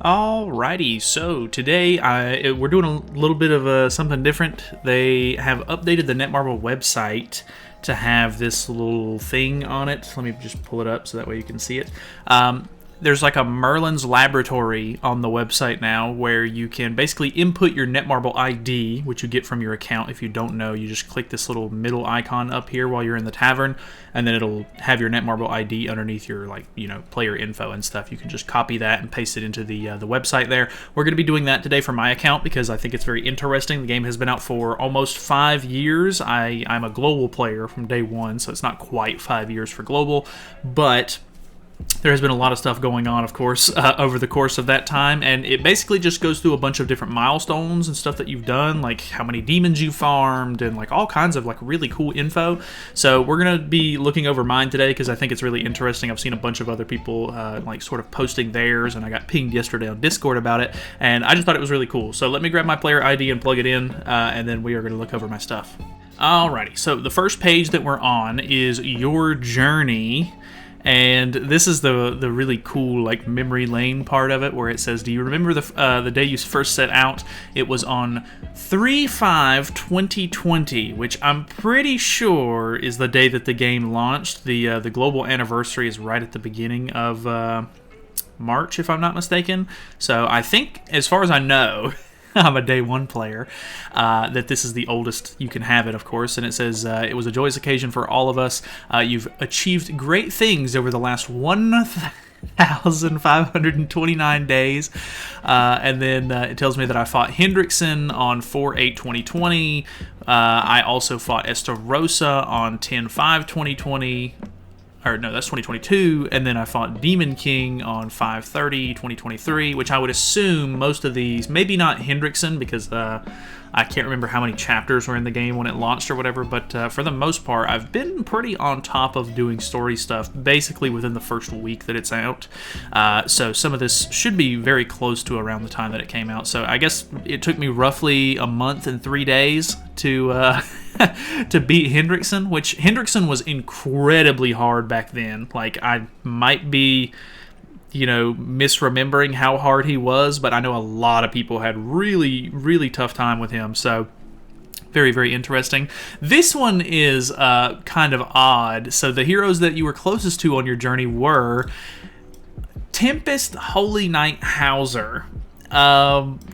Alrighty, so today we're doing a little bit of something different. They have updated the Netmarble website to have this little thing on it. Let me just pull it up so that way you can see it. There's like a Merlin's Laboratory on the website now where you can basically input your Netmarble ID, which you get from your account. If you don't know, you just click this little middle icon up here while you're in the tavern, and then it'll have your Netmarble ID underneath your player info and stuff. You can just copy that and paste it into the website there. We're going to be doing that today for my account because I think it's very interesting. The game has been out for almost 5 years. I'm a global player from day one, so it's not quite 5 years for global, but there has been a lot of stuff going on, of course, over the course of that time, and it basically just goes through a bunch of different milestones and stuff that you've done, like how many demons you farmed, and like all kinds of like really cool info. So we're going to be looking over mine today because I think it's really interesting. I've seen a bunch of other people like sort of posting theirs, and I got pinged yesterday on Discord about it, and I just thought it was really cool. So let me grab my player ID and plug it in, and then we are going to look over my stuff. Alrighty, so the first page that we're on is your journey. And this is the really cool like memory lane part of it, where it says, do you remember the day you first set out? It was on 3/5/2020, which I'm pretty sure is the day that the game launched. The global anniversary is right at the beginning of March, if I'm not mistaken. So I think, as far as I know, I'm a day one player, that this is the oldest you can have it, of course, and it says, it was a joyous occasion for all of us. You've achieved great things over the last 1,529 days, and then it tells me that I fought Hendrickson on 4/8/2020. I also fought Estarossa on 10/5/2020. Or no, that's 2022, and then I fought Demon King on 5/30/2023, which I would assume most of these, maybe not Hendrickson, because I can't remember how many chapters were in the game when it launched or whatever, but for the most part, I've been pretty on top of doing story stuff, basically within the first week that it's out. So some of this should be very close to around the time that it came out. So I guess it took me roughly a month and 3 days to to beat Hendrickson, which Hendrickson was incredibly hard back then. Like, I might be misremembering how hard he was, but I know a lot of people had really, really tough time with him, so very, very interesting. This one is kind of odd. So the heroes that you were closest to on your journey were Tempest, Holy Knight, Hauser,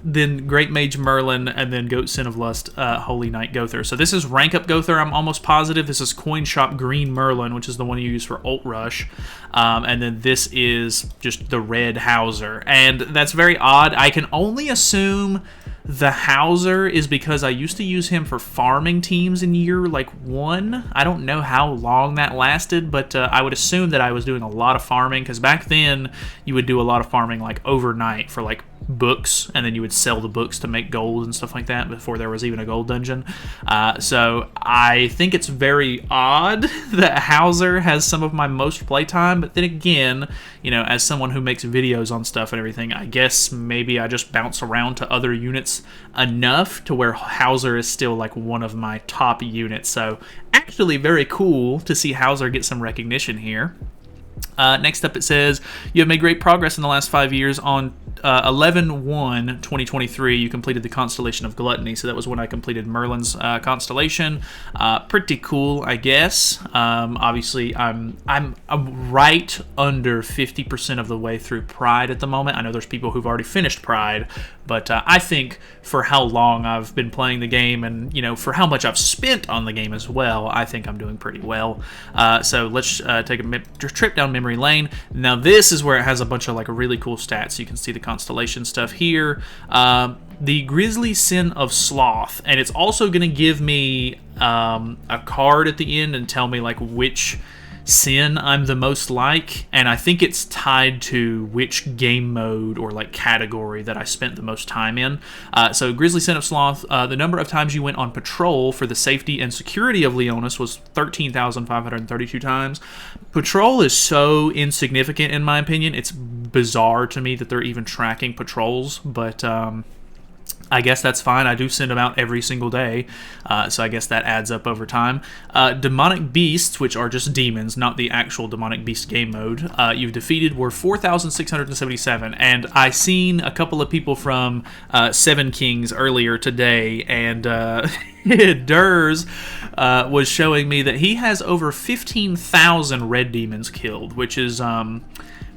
then Great Mage Merlin, and then Goat Sin of Lust, Holy Knight Gother. So this is rank up Gother, I'm almost positive. This is Coin Shop Green Merlin, which is the one you use for Ult Rush. And then this is just the Red Hauser. And that's very odd. I can only assume the Hauser is because I used to use him for farming teams in year like 1. I don't know how long that lasted, but I would assume that I was doing a lot of farming, because back then you would do a lot of farming like overnight for like books, and then you would sell the books to make gold and stuff like that before there was even a gold dungeon. So I think it's very odd that Hauser has some of my most playtime, but then again, as someone who makes videos on stuff and everything, I guess maybe I just bounce around to other units enough to where Hauser is still like one of my top units. So actually very cool to see Hauser get some recognition here. Next up, it says, you have made great progress in the last 5 years. On 11/1/2023, you completed the Constellation of Gluttony. So that was when I completed Merlin's constellation. Pretty cool, I guess. Obviously, I'm right under 50% of the way through Pride at the moment. I know there's people who've already finished Pride, but I think for how long I've been playing the game, and for how much I've spent on the game as well, I think I'm doing pretty well. So let's take a trip down memory lane. Now this is where it has a bunch of like really cool stats. You can see the constellation stuff here. The Grisly Sin of Sloth, and it's also going to give me a card at the end and tell me like which sin I'm the most like, and I think it's tied to which game mode or like category that I spent the most time in. So Grisly Sin of Sloth, the number of times you went on patrol for the safety and security of Leonis was 13,532 times. Patrol is so insignificant in my opinion. It's bizarre to me that they're even tracking patrols, but I guess that's fine. I do send them out every single day, so I guess that adds up over time. Demonic Beasts, which are just demons, not the actual Demonic Beast game mode, you've defeated were 4,677, and I seen a couple of people from Seven Kings earlier today, and Durs was showing me that he has over 15,000 red demons killed, which is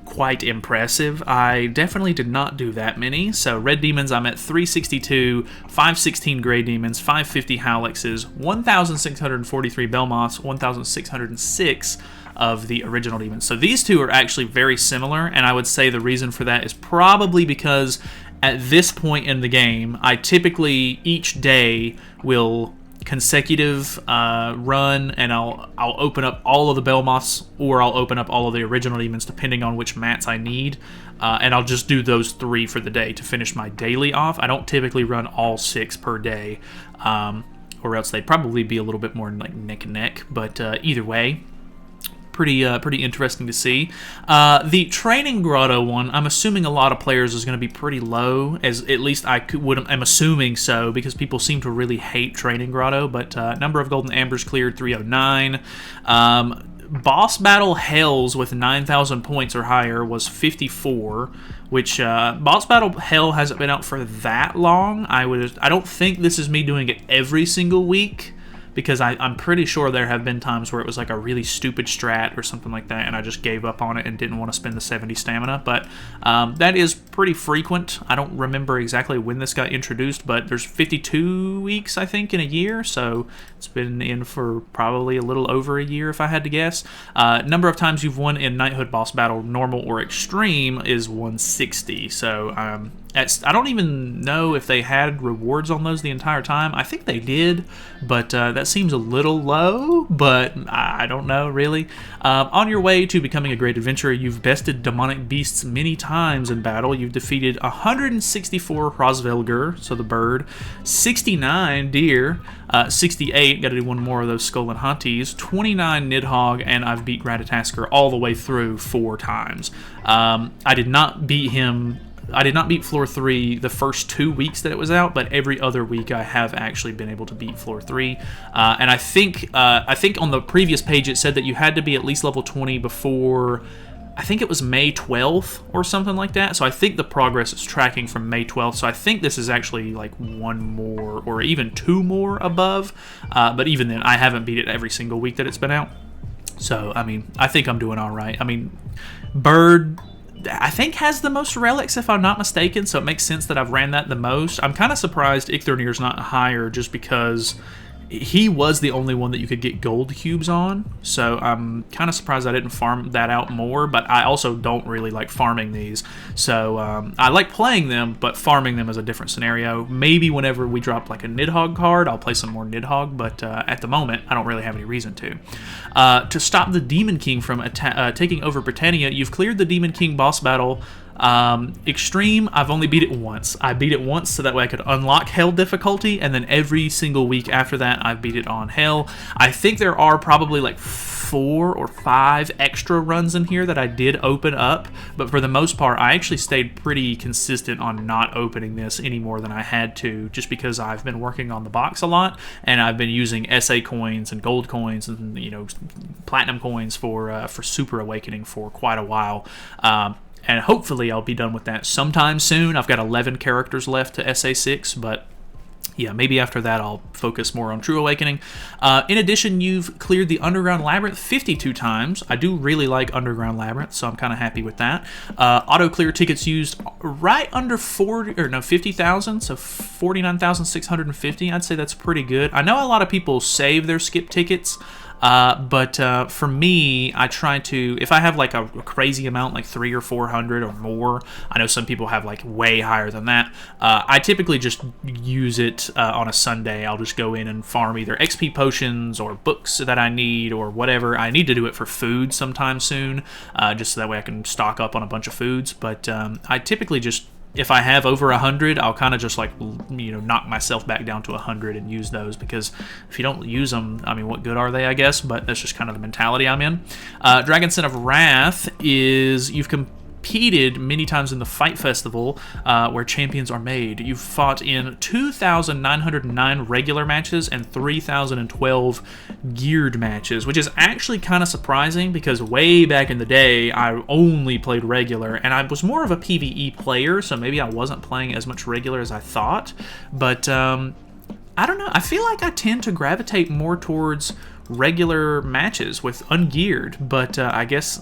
quite impressive. I definitely did not do that many. So red demons, I'm at 362, 516 gray demons, 550 Howlexes, 1,643 Belmoths, 1,606 of the original demons. So these two are actually very similar, and I would say the reason for that is probably because at this point in the game, I typically each day will consecutive run, and I'll open up all of the Belmoths, or I'll open up all of the original demons depending on which mats I need, and I'll just do those 3 for the day to finish my daily off. I don't typically run all 6 per day, or else they'd probably be a little bit more like neck and neck, but either way, pretty interesting to see. The training grotto one, I'm assuming a lot of players is going to be pretty low, as at least I'm assuming so, because people seem to really hate training grotto. But number of golden ambers cleared 309. Boss battle hells with 9,000 points or higher was 54, which boss battle hell hasn't been out for that long. I don't think this is me doing it every single week, because I'm pretty sure there have been times where it was like a really stupid strat or something like that, and I just gave up on it and didn't want to spend the 70 stamina. But that is pretty frequent. I don't remember exactly when this got introduced, but there's 52 weeks, I think, in a year, so it's been in for probably a little over a year, if I had to guess. Number of times you've won in Knighthood boss battle, normal or extreme, is 160. So I don't even know if they had rewards on those the entire time. I think they did, but that seems a little low, but I don't know, really. On your way to becoming a great adventurer, you've bested demonic beasts many times in battle. You've defeated 164 Hrosvelgur, so the bird, 69 deer, 68, got to do one more of those Skull and Hunties, 29 Nidhogg, and I've beat Ratatasker all the way through 4 times. I did not beat floor 3 the first 2 weeks that it was out, but every other week I have actually been able to beat floor 3. And I think on the previous page it said that you had to be at least level 20 before, I think it was May 12th or something like that. So I think the progress is tracking from May 12th. So I think this is actually like 1 more or even 2 more above. But even then, I haven't beat it every single week that it's been out. So, I mean, I think I'm doing all right. I mean, Bird, I think, has the most relics, if I'm not mistaken, so it makes sense that I've ran that the most. I'm kind of surprised Ichthornir's not higher, just because he was the only one that you could get gold cubes on, so I'm kind of surprised I didn't farm that out more, but I also don't really like farming these, so I like playing them, but farming them is a different scenario. Maybe whenever we drop like a Nidhogg card, I'll play some more Nidhogg, but at the moment, I don't really have any reason to. To stop the Demon King from taking over Britannia, you've cleared the Demon King boss battle. Extreme, I've only beat it once. I beat it once so that way I could unlock Hell difficulty, and then every single week after that, I've beat it on Hell. I think there are probably like 4 or 5 extra runs in here that I did open up, but for the most part, I actually stayed pretty consistent on not opening this any more than I had to, just because I've been working on the box a lot, and I've been using SA coins and gold coins and, you know, platinum coins for Super Awakening for quite a while. And hopefully I'll be done with that sometime soon. I've got 11 characters left to SA6, but yeah, maybe after that I'll focus more on True Awakening. In addition, you've cleared the Underground Labyrinth 52 times. I do really like Underground Labyrinth, so I'm kind of happy with that. Auto clear tickets used right under 50,000, so 49,650. I'd say that's pretty good. I know a lot of people save their skip tickets, but for me, I try to, if I have like a crazy amount, like 300 or 400 or more, I know some people have like way higher than that, I typically just use it on a Sunday. I'll just go in and farm either XP potions or books that I need or whatever. I need to do it for food sometime soon, just so that way I can stock up on a bunch of foods, but I typically just, if I have over 100, I'll kind of just like, you know, knock myself back down to 100 and use those, because if you don't use them, I mean, what good are they, I guess, but that's just kind of the mentality I'm in. Dragon Sin of Wrath is, you've competed many times in the Fight Festival, where champions are made. You've fought in 2,909 regular matches and 3,012 geared matches, which is actually kind of surprising because way back in the day, I only played regular, and I was more of a PvE player, so maybe I wasn't playing as much regular as I thought. But I don't know. I feel like I tend to gravitate more towards regular matches with ungeared, but I guess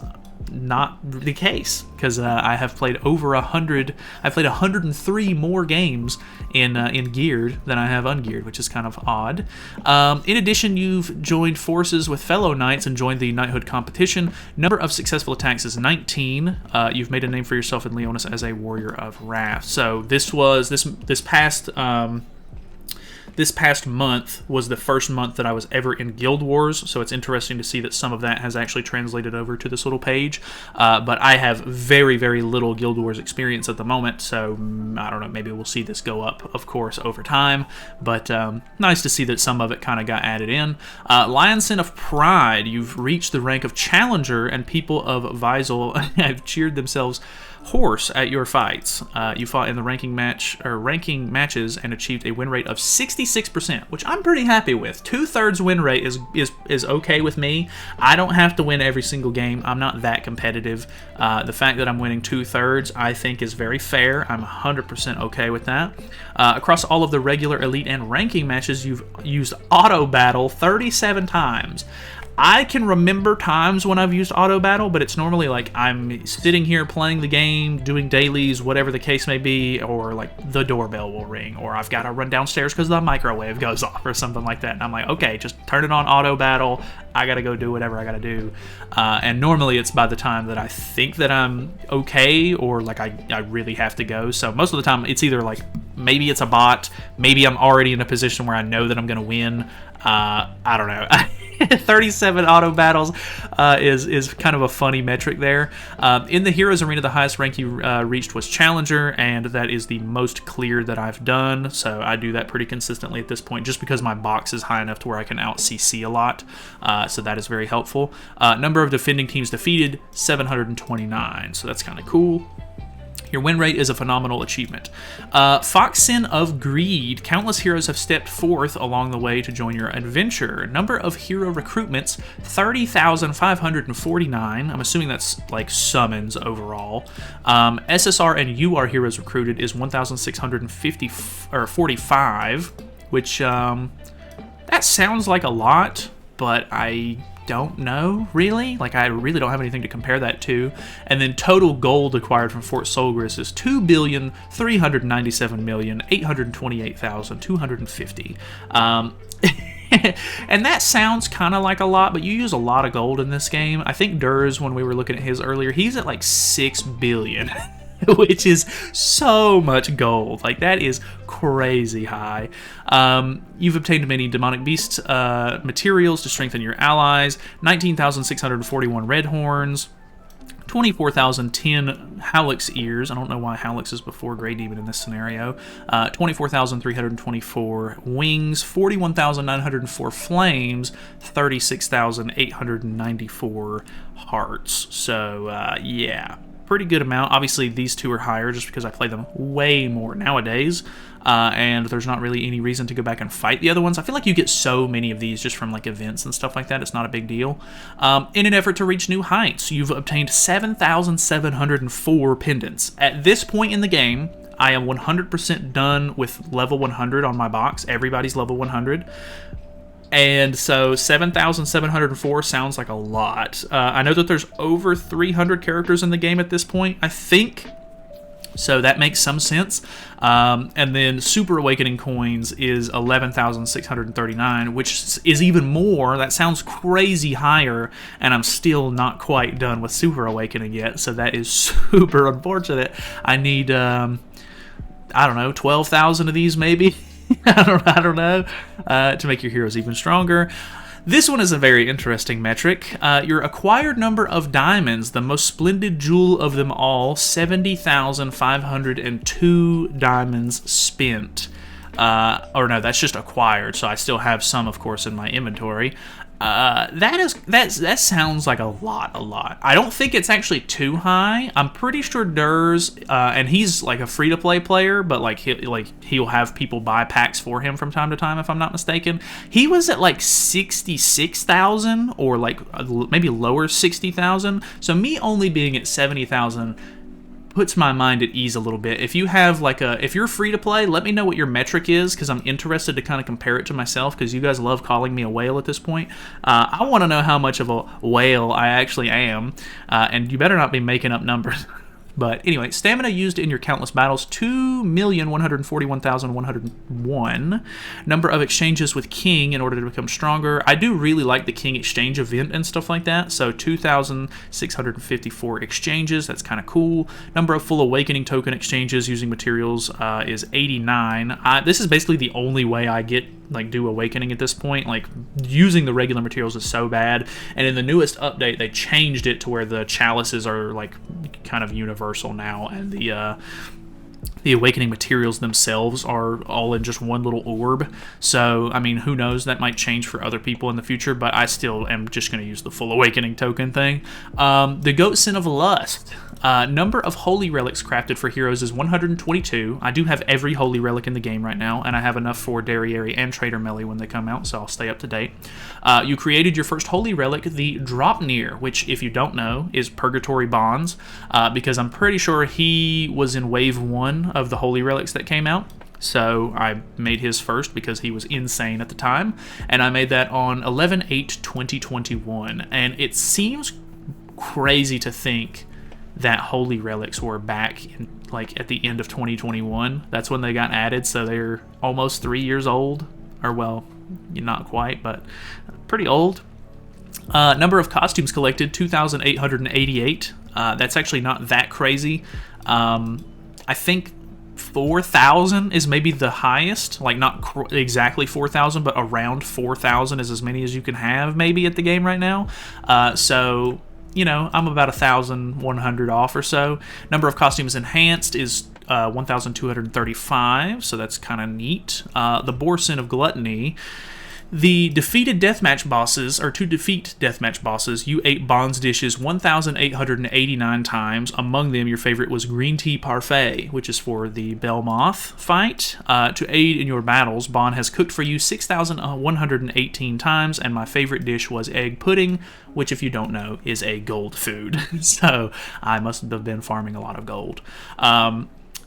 not the case, because I have played over 100. I've played 103 more games in geared than I have ungeared, which is kind of odd. In addition, you've joined forces with fellow knights and joined the knighthood competition. Number of successful attacks is 19. You've made a name for yourself in Leonis as a warrior of wrath. So this was this past month was the first month that I was ever in Guild Wars, so it's interesting to see that some of that has actually translated over to this little page. But I have very, very little Guild Wars experience at the moment, so I don't know, maybe we'll see this go up, of course, over time. But nice to see that some of it kind of got added in. Lionson of Pride, you've reached the rank of Challenger, and people of Visel have cheered themselves hoarse at your fights. You fought in the ranking matches and achieved a win rate of 66%, which I'm pretty happy with. 2/3 win rate is okay with me. I don't have to win every single game. I'm not that competitive. The fact that I'm winning 2/3 I think is very fair. I'm 100% okay with that. Across all of the regular, elite, and ranking matches, you've used auto battle 37 times. I can remember times when I've used auto battle, but it's normally like I'm sitting here playing the game, doing dailies, whatever the case may be, or like the doorbell will ring, or I've got to run downstairs because the microwave goes off or something like that. And I'm like, okay, just turn it on auto battle. I got to go do whatever I got to do. And normally it's by the time that I think that I'm okay, or like I really have to go. So most of the time it's either like maybe it's a bot, maybe I'm already in a position where I know that I'm going to win. I don't know. 37 auto battles is kind of a funny metric there. In the Heroes Arena, the highest rank you reached was Challenger, and that is the most clear that I've done, so I do that pretty consistently at this point, just because my box is high enough to where I can out-CC a lot, so that is very helpful. Number of defending teams defeated, 729, so that's kind of cool. Your win rate is a phenomenal achievement. Foxen of Greed. Countless heroes have stepped forth along the way to join your adventure. Number of hero recruitments, 30,549. I'm assuming that's like summons overall. SSR and UR heroes recruited is 1,645, which that sounds like a lot, but I don't know, really. Like, I really don't have anything to compare that to. And then total gold acquired from Fort Solgris is 2,397,828,250. And that sounds kind of like a lot, but you use a lot of gold in this game. I think Durs, when we were looking at his earlier, he's at like 6 billion. Which is so much gold. Like, that is crazy high. You've obtained many demonic beast materials to strengthen your allies. 19,641 red horns. 24,010 Howlix ears. I don't know why Howlix is before Grey Demon in this scenario. 24,324 wings. 41,904 flames. 36,894 hearts. So, yeah. Pretty good amount. Obviously, these two are higher just because I play them way more nowadays, and there's not really any reason to go back and fight the other ones. I feel like you get so many of these just from like events and stuff like that. It's not a big deal. In an effort to reach new heights, you've obtained 7,704 pendants. At this point in the game, I am 100% done with level 100 on my box. Everybody's level 100. And so 7,704 sounds like a lot. I know that there's over 300 characters in the game at this point, I think. So that makes some sense. And then Super Awakening coins is 11,639, which is even more. That sounds crazy higher, and I'm still not quite done with Super Awakening yet. So that is super unfortunate. I need, I don't know, 12,000 of these maybe. I don't know, to make your heroes even stronger. This one is a very interesting metric. Your acquired number of diamonds, the most splendid jewel of them all, 70,502 diamonds spent. Or no, that's just acquired, so I still have some, of course, in my inventory. That sounds like a lot. I don't think it's actually too high. I'm pretty sure Durs, and he's like a free to play player, but like he'll have people buy packs for him from time to time, if I'm not mistaken. He was at like 66,000 or like maybe lower 60,000. So me only being at 70,000 puts my mind at ease a little bit. If you have if you're free to play, let me know what your metric is, because I'm interested to kind of compare it to myself, because you guys love calling me a whale at this point. I want to know how much of a whale I actually am, and you better not be making up numbers. But anyway, stamina used in your countless battles, 2,141,101. Number of exchanges with King in order to become stronger. I do really like the King exchange event and stuff like that. So 2,654 exchanges. That's kind of cool. Number of full awakening token exchanges using materials is 89. This is basically the only way I do awakening at this point. Like, using the regular materials is so bad, and in the newest update they changed it to where the chalices are like kind of universal now, and the awakening materials themselves are all in just one little orb. So I mean, who knows, that might change for other people in the future, but I still am just going to use the full awakening token thing. The Goat Sin of Lust. Number of holy relics crafted for heroes is 122. I do have every holy relic in the game right now, and I have enough for Derriere and Trader Melee when they come out, so I'll stay up to date. You created your first holy relic, the Dropnir, which, if you don't know, is Purgatory Bonds, because I'm pretty sure he was in Wave 1 of the holy relics that came out. So I made his first because he was insane at the time, and I made that on 11/8/2021, and it seems crazy to think that holy relics were back in, like, at the end of 2021. That's when they got added, so they're almost 3 years old, or well, not quite, but pretty old. Number of costumes collected, 2,888. That's actually not that crazy. I think 4,000 is maybe the highest, like not exactly 4,000, but around 4,000 is as many as you can have maybe at the game right now. So, you know, I'm about 1,100 off or so. Number of costumes enhanced is 1,235, so that's kind of neat. The Boar Sin of Gluttony. The defeated deathmatch bosses, or to defeat deathmatch bosses, you ate Bond's dishes 1,889 times. Among them, your favorite was Green Tea Parfait, which is for the Belmoth fight. To aid in your battles, Bond has cooked for you 6,118 times, and my favorite dish was egg pudding, which, if you don't know, is a gold food. So I must have been farming a lot of gold.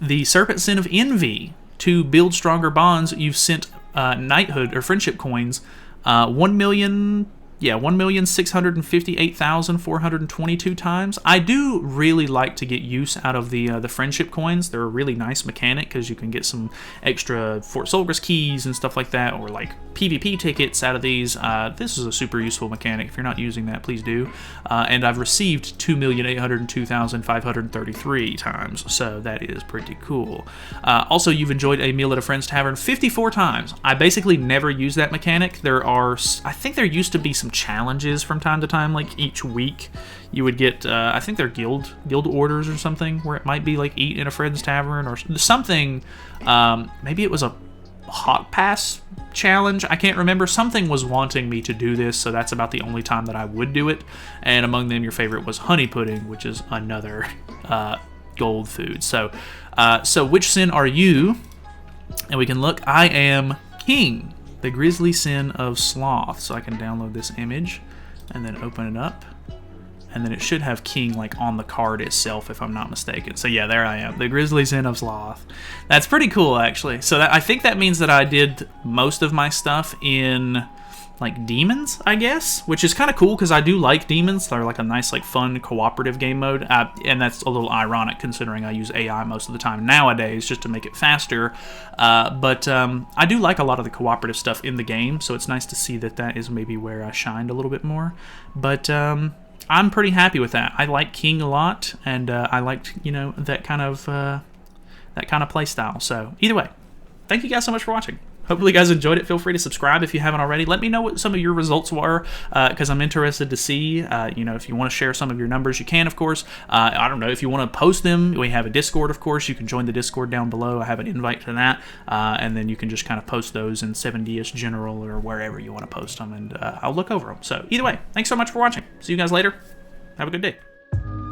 The Serpent Sin of Envy. To build stronger bonds, you've sent knighthood or friendship coins 1,658,422 times. I do really like to get use out of the friendship coins. They're a really nice mechanic because you can get some extra Fort Solgris keys and stuff like that, or like PvP tickets out of these. This is a super useful mechanic. If you're not using that, please do. And I've received 2,802,533 times, so that is pretty cool. Also, you've enjoyed a meal at a friend's tavern 54 times. I basically never use that mechanic. I think there used to be some challenges from time to time, like each week you would get, I think they're guild orders or something, where it might be like eat in a friend's tavern or something. Maybe it was a hot pass challenge, I can't remember. Something was wanting me to do this, so that's about the only time that I would do it. And among them, your favorite was honey pudding, which is another gold food. So which sin are you? And we can look. I am King, the Grisly Sin of Sloth. So I can download this image and then open it up, and then it should have King like on the card itself, if I'm not mistaken. So yeah, there I am, the Grisly Sin of Sloth. That's pretty cool, actually. So I think that means that I did most of my stuff in like demons, I guess, which is kind of cool because I do like demons. They're like a nice, like, fun cooperative game mode, and that's a little ironic considering I use AI most of the time nowadays just to make it faster. But I do like a lot of the cooperative stuff in the game, so it's nice to see that that is maybe where I shined a little bit more. But I'm pretty happy with that. I like King a lot, and I liked, you know, that kind of play style. So either way, thank you guys so much for watching. hopefully you guys enjoyed it. Feel free to subscribe if you haven't already. Let me know what some of your results were, because I'm interested to see, if you want to share some of your numbers, you can, of course. I don't know, if you want to post them, we have a Discord, of course. You can join the Discord down below. I have an invite to that, and then you can just kind of post those in 7DS General or wherever you want to post them, and I'll look over them. So either way, thanks so much for watching. See you guys later. Have a good day.